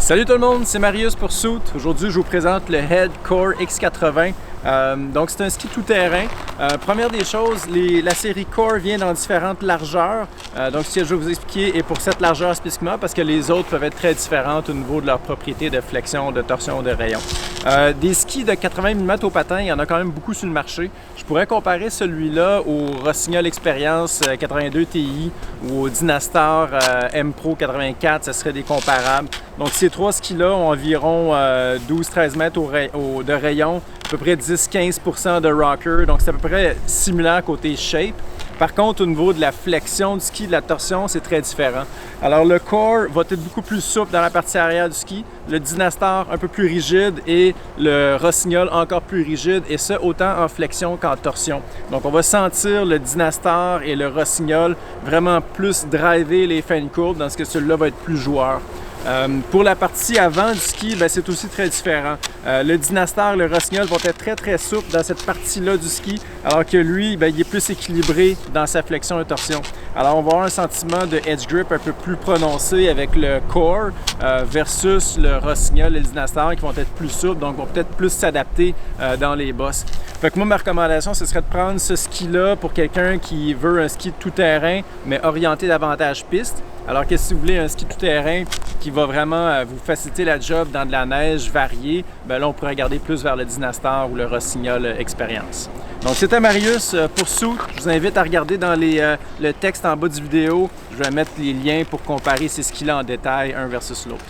Salut tout le monde, c'est Marius pour Suit. Aujourd'hui, je vous présente le Head Core X80. Donc, c'est un ski tout-terrain. Première des choses, la série Core vient dans différentes largeurs. Donc, ce que je vais vous expliquer est pour cette largeur spécifiquement parce que les autres peuvent être très différentes au niveau de leurs propriétés de flexion, de torsion, de rayon. Des skis de 80 mm au patin, il y en a quand même beaucoup sur le marché. Je pourrais comparer celui-là au Rossignol Experience 82 Ti ou au Dynastar M Pro 84, ce serait des comparables. Donc, ces trois skis-là ont environ 12-13 mètres de rayon, à peu près 10-15% de rocker, donc c'est à peu près similaire côté shape. Par contre, au niveau de la flexion du ski, de la torsion, c'est très différent. Alors, le Core va être beaucoup plus souple dans la partie arrière du ski, le Dynastar un peu plus rigide et le Rossignol encore plus rigide, et ça autant en flexion qu'en torsion. Donc, on va sentir le Dynastar et le Rossignol vraiment plus driver les fins de courbe, dans ce que celui-là va être plus joueur. Pour la partie avant du ski, c'est aussi très différent. Le Dynastar, le Rossignol vont être très souples dans cette partie-là du ski, alors que lui, il est plus équilibré dans sa flexion et torsion. Alors, on va avoir un sentiment de edge grip un peu plus prononcé avec le Core versus le Rossignol et le Dynastar qui vont être plus souples, donc vont peut-être plus s'adapter dans les bosses. Fait que moi, ma recommandation, ce serait de prendre ce ski-là pour quelqu'un qui veut un ski tout-terrain, mais orienté davantage piste. Alors que si vous voulez un ski tout-terrain qui va vraiment vous faciliter la job dans de la neige variée, là, on pourrait regarder plus vers le Dynastar ou le Rossignol Experience. Donc, c'était Marius pour Suit. Je vous invite à regarder dans le texte en bas du vidéo. Je vais mettre les liens pour comparer ces skis-là en détail, un versus l'autre.